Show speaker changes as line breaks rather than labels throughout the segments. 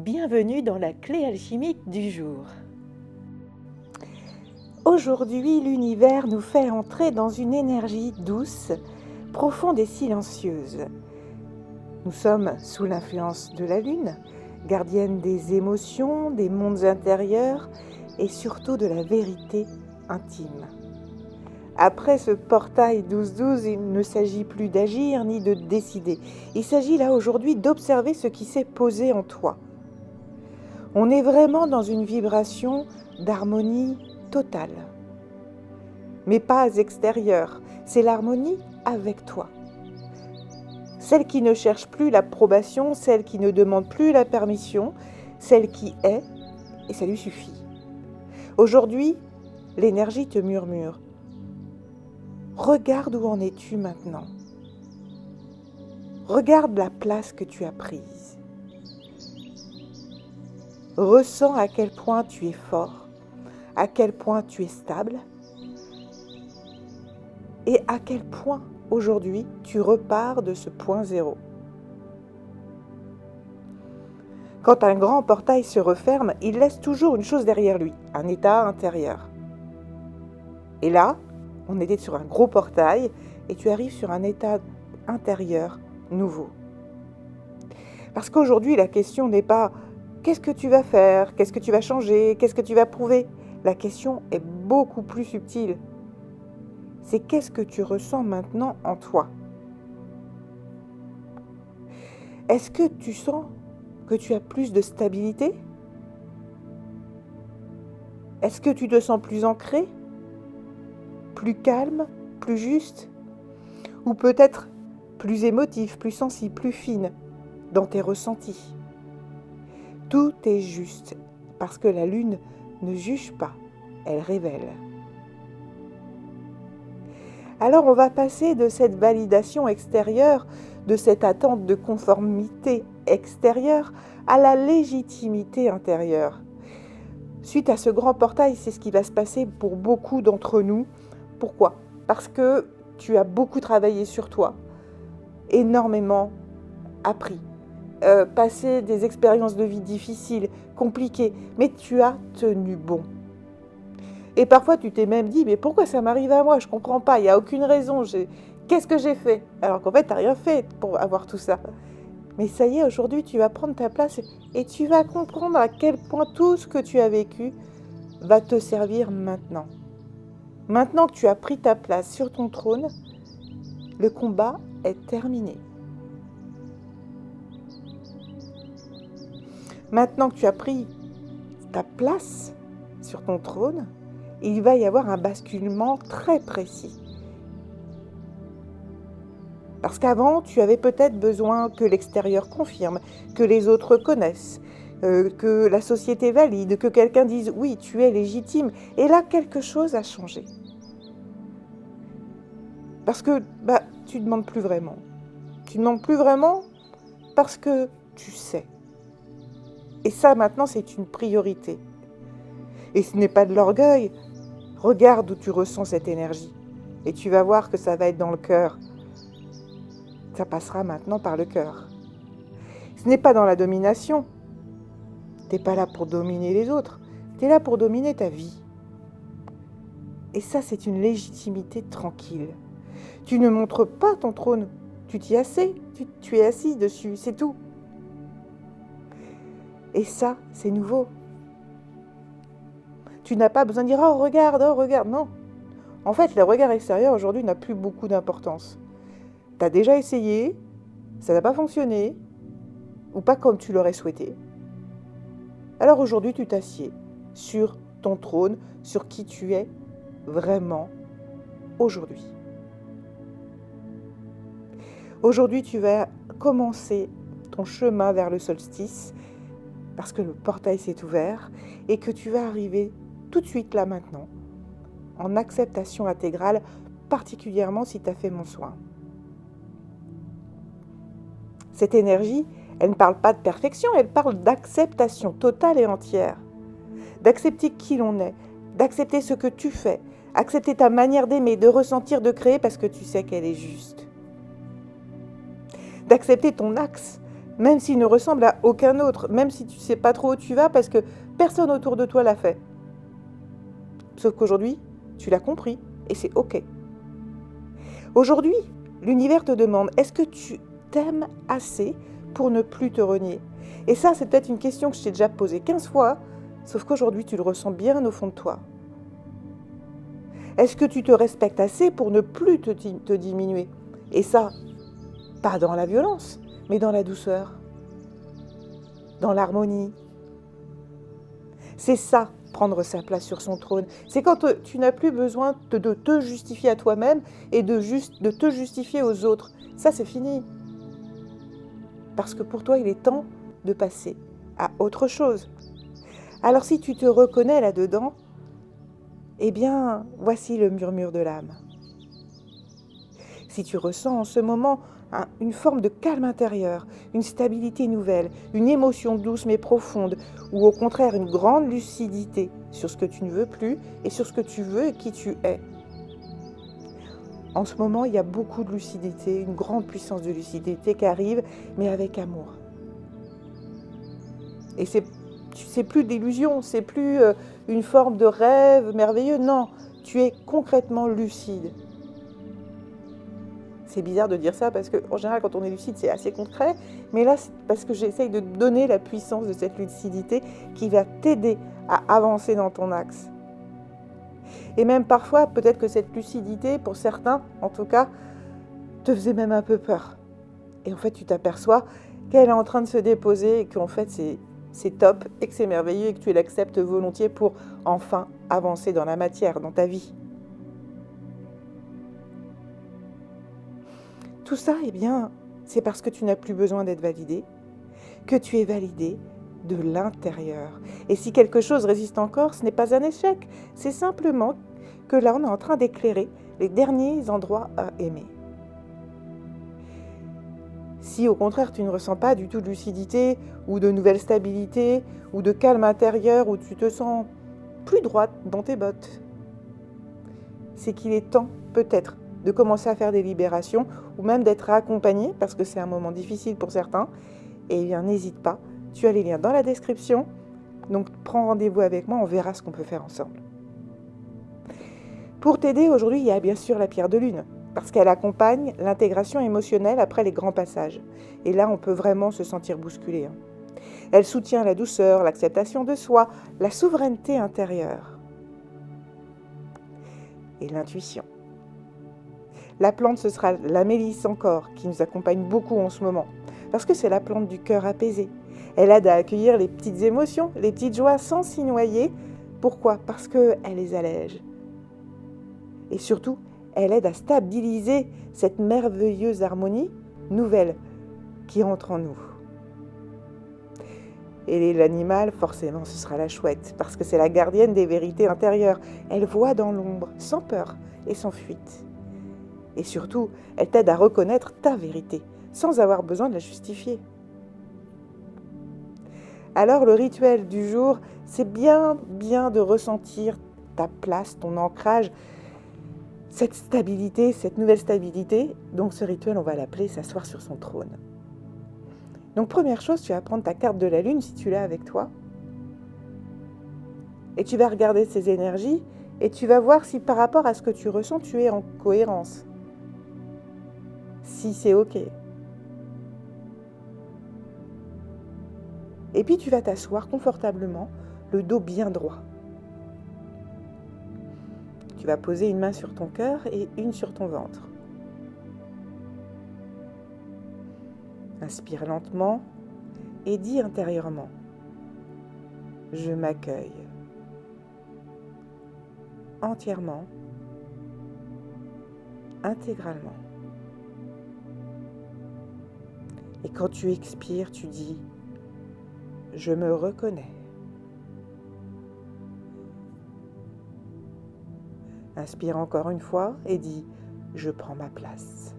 Bienvenue dans la clé alchimique du jour. Aujourd'hui, l'univers nous fait entrer dans une énergie douce, profonde et silencieuse. Nous sommes sous l'influence de la Lune, gardienne des émotions, des mondes intérieurs et surtout de la vérité intime. Après ce portail 12-12, il ne s'agit plus d'agir ni de décider. Il s'agit là aujourd'hui d'observer ce qui s'est posé en toi. On est vraiment dans une vibration d'harmonie totale. Mais pas extérieure, c'est l'harmonie avec toi. Celle qui ne cherche plus l'approbation, celle qui ne demande plus la permission, celle qui est, et ça lui suffit. Aujourd'hui, l'énergie te murmure. Regarde où en es-tu maintenant. Regarde la place que tu as prise. Ressens à quel point tu es fort, à quel point tu es stable et à quel point aujourd'hui tu repars de ce point zéro. Quand un grand portail se referme, il laisse toujours une chose derrière lui, un état intérieur. Et là, on était sur un gros portail et tu arrives sur un état intérieur nouveau. Parce qu'aujourd'hui, la question n'est pas qu'est-ce que tu vas faire, qu'est-ce que tu vas changer, qu'est-ce que tu vas prouver. La question est beaucoup plus subtile. C'est qu'est-ce que tu ressens maintenant en toi. Est-ce que tu sens que tu as plus de stabilité? Est-ce que tu te sens plus ancré, plus calme, plus juste? Ou peut-être plus émotif, plus sensible, plus fine dans tes ressentis? Tout est juste parce que la Lune ne juge pas, elle révèle. Alors on va passer de cette validation extérieure, de cette attente de conformité extérieure à la légitimité intérieure. Suite à ce grand portail, c'est ce qui va se passer pour beaucoup d'entre nous. Pourquoi ? Parce que tu as beaucoup travaillé sur toi, énormément appris, passé des expériences de vie difficiles, compliquées, mais tu as tenu bon. Et parfois, tu t'es même dit, mais pourquoi ça m'arrive à moi? Je ne comprends pas, il n'y a aucune raison. Qu'est-ce que j'ai fait? Alors qu'en fait, tu n'as rien fait pour avoir tout ça. Mais ça y est, aujourd'hui, tu vas prendre ta place et tu vas comprendre à quel point tout ce que tu as vécu va te servir maintenant. Maintenant que tu as pris ta place sur ton trône, le combat est terminé. Maintenant que tu as pris ta place sur ton trône, il va y avoir un basculement très précis. Parce qu'avant, tu avais peut-être besoin que l'extérieur confirme, que les autres connaissent, que la société valide, que quelqu'un dise « oui, tu es légitime ». Et là, quelque chose a changé. Parce que tu ne demandes plus vraiment. Tu ne demandes plus vraiment parce que tu sais. Et ça, maintenant, c'est une priorité. Et ce n'est pas de l'orgueil. Regarde où tu ressens cette énergie. Et tu vas voir que ça va être dans le cœur. Ça passera maintenant par le cœur. Ce n'est pas dans la domination. Tu n'es pas là pour dominer les autres. Tu es là pour dominer ta vie. Et ça, c'est une légitimité tranquille. Tu ne montres pas ton trône. Tu t'y assieds. Tu es assis dessus. C'est tout. Et ça, c'est nouveau. Tu n'as pas besoin de dire « oh, regarde ». Non. En fait, le regard extérieur, aujourd'hui, n'a plus beaucoup d'importance. Tu as déjà essayé, ça n'a pas fonctionné, ou pas comme tu l'aurais souhaité. Alors aujourd'hui, tu t'assieds sur ton trône, sur qui tu es vraiment aujourd'hui. Aujourd'hui, tu vas commencer ton chemin vers le solstice, parce que le portail s'est ouvert, et que tu vas arriver tout de suite là maintenant, en acceptation intégrale, particulièrement si tu as fait mon soin. Cette énergie, elle ne parle pas de perfection, elle parle d'acceptation totale et entière. D'accepter qui l'on est, d'accepter ce que tu fais, accepter ta manière d'aimer, de ressentir, de créer parce que tu sais qu'elle est juste. D'accepter ton axe, même s'il ne ressemble à aucun autre, même si tu ne sais pas trop où tu vas parce que personne autour de toi l'a fait. Sauf qu'aujourd'hui, tu l'as compris et c'est OK. Aujourd'hui, l'univers te demande, est-ce que tu t'aimes assez pour ne plus te renier? Et ça, c'est peut-être une question que je t'ai déjà posée 15 fois, sauf qu'aujourd'hui, tu le ressens bien au fond de toi. Est-ce que tu te respectes assez pour ne plus te diminuer? Et ça, pas dans la violence, mais dans la douceur, dans l'harmonie. C'est ça, prendre sa place sur son trône. C'est quand tu n'as plus besoin de te justifier à toi-même et de te justifier aux autres. Ça, c'est fini. Parce que pour toi, il est temps de passer à autre chose. Alors si tu te reconnais là-dedans, eh bien, voici le murmure de l'âme. Si tu ressens en ce moment une forme de calme intérieur, une stabilité nouvelle, une émotion douce mais profonde, ou au contraire une grande lucidité sur ce que tu ne veux plus et sur ce que tu veux et qui tu es. En ce moment, il y a beaucoup de lucidité, une grande puissance de lucidité qui arrive, mais avec amour. Et c'est plus d'illusion, c'est plus une forme de rêve merveilleux, non, tu es concrètement lucide. C'est bizarre de dire ça parce qu'en général, quand on est lucide, c'est assez concret. Mais là, c'est parce que j'essaye de donner la puissance de cette lucidité qui va t'aider à avancer dans ton axe. Et même parfois, peut-être que cette lucidité, pour certains, en tout cas, te faisait même un peu peur. Et en fait, tu t'aperçois qu'elle est en train de se déposer et qu'en fait, c'est top et que c'est merveilleux et que tu l'acceptes volontiers pour enfin avancer dans la matière, dans ta vie. Tout ça, eh bien, c'est parce que tu n'as plus besoin d'être validé, que tu es validé de l'intérieur. Et si quelque chose résiste encore, ce n'est pas un échec, c'est simplement que là, on est en train d'éclairer les derniers endroits à aimer. Si au contraire, tu ne ressens pas du tout de lucidité ou de nouvelle stabilité ou de calme intérieur où tu te sens plus droite dans tes bottes, c'est qu'il est temps, peut-être, de commencer à faire des libérations ou même d'être accompagné, parce que c'est un moment difficile pour certains, et bien n'hésite pas, tu as les liens dans la description, donc prends rendez-vous avec moi, on verra ce qu'on peut faire ensemble. Pour t'aider, aujourd'hui, il y a bien sûr la pierre de lune, parce qu'elle accompagne l'intégration émotionnelle après les grands passages. Et là, on peut vraiment se sentir bousculé. Elle soutient la douceur, l'acceptation de soi, la souveraineté intérieure et l'intuition. La plante, ce sera la mélisse encore, qui nous accompagne beaucoup en ce moment, parce que c'est la plante du cœur apaisé. Elle aide à accueillir les petites émotions, les petites joies sans s'y noyer. Pourquoi? Parce qu'elle les allège. Et surtout, elle aide à stabiliser cette merveilleuse harmonie nouvelle qui entre en nous. Et l'animal, forcément, ce sera la chouette, parce que c'est la gardienne des vérités intérieures. Elle voit dans l'ombre, sans peur et sans fuite. Et surtout, elle t'aide à reconnaître ta vérité, sans avoir besoin de la justifier. Alors, le rituel du jour, c'est bien de ressentir ta place, ton ancrage, cette stabilité, cette nouvelle stabilité. Donc, ce rituel, on va l'appeler s'asseoir sur son trône. Donc, première chose, tu vas prendre ta carte de la lune, si tu l'as avec toi, et tu vas regarder ces énergies, et tu vas voir si par rapport à ce que tu ressens, tu es en cohérence. Si c'est OK. Et puis tu vas t'asseoir confortablement, le dos bien droit. Tu vas poser une main sur ton cœur et une sur ton ventre. Inspire lentement et dis intérieurement: je m'accueille entièrement, intégralement. Et quand tu expires, tu dis: je me reconnais. Inspire encore une fois et dis: je prends ma place.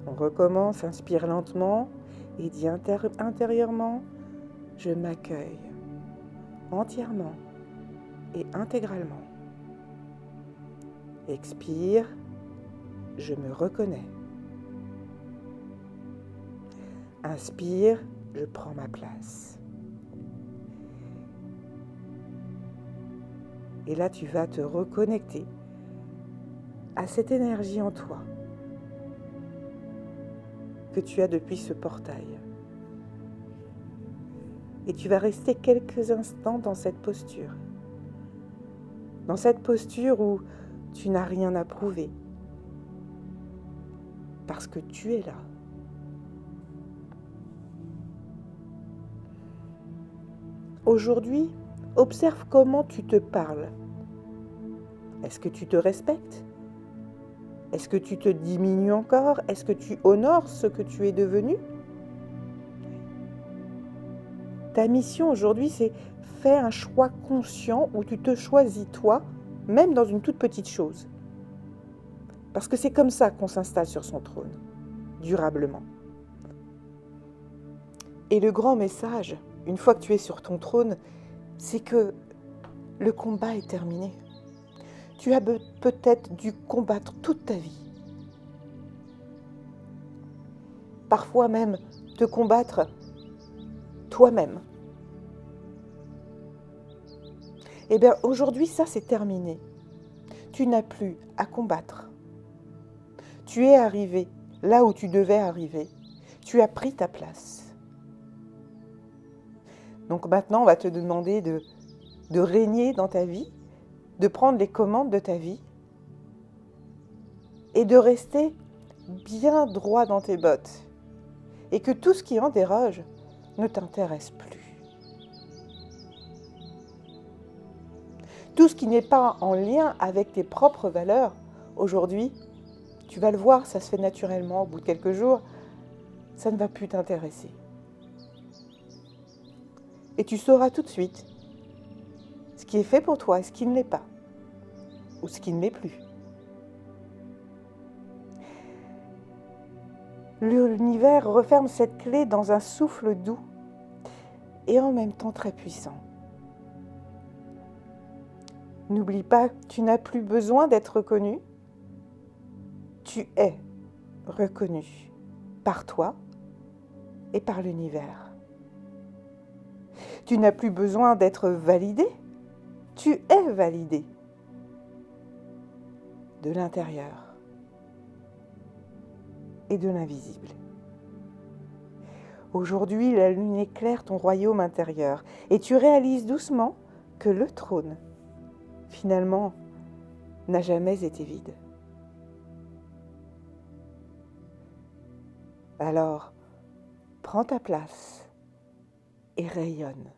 On recommence, inspire lentement et dis intérieurement: je m'accueille entièrement et intégralement. Expire: je me reconnais. Inspire, je prends ma place. Et là, tu vas te reconnecter à cette énergie en toi que tu as depuis ce portail. Et tu vas rester quelques instants dans cette posture. Dans cette posture où tu n'as rien à prouver. Parce que tu es là. Aujourd'hui, observe comment tu te parles. Est-ce que tu te respectes ? Est-ce que tu te diminues encore ? Est-ce que tu honores ce que tu es devenu ? Ta mission aujourd'hui, c'est faire un choix conscient où tu te choisis toi, même dans une toute petite chose. Parce que c'est comme ça qu'on s'installe sur son trône, durablement. Et le grand message, une fois que tu es sur ton trône, c'est que le combat est terminé. Tu as peut-être dû combattre toute ta vie. Parfois même te combattre toi-même. Eh bien, aujourd'hui, ça, c'est terminé. Tu n'as plus à combattre. Tu es arrivé là où tu devais arriver. Tu as pris ta place. Donc maintenant, on va te demander de régner dans ta vie, de prendre les commandes de ta vie et de rester bien droit dans tes bottes. Et que tout ce qui en déroge ne t'intéresse plus. Tout ce qui n'est pas en lien avec tes propres valeurs, aujourd'hui, tu vas le voir, ça se fait naturellement, au bout de quelques jours, ça ne va plus t'intéresser. Et tu sauras tout de suite ce qui est fait pour toi et ce qui ne l'est pas, ou ce qui ne l'est plus. L'univers referme cette clé dans un souffle doux et en même temps très puissant. N'oublie pas, tu n'as plus besoin d'être reconnu. Tu es reconnu par toi et par l'univers. Tu n'as plus besoin d'être validé. Tu es validé de l'intérieur et de l'invisible. Aujourd'hui, la lune éclaire ton royaume intérieur et tu réalises doucement que le trône, finalement, n'a jamais été vide. Alors, prends ta place et rayonne.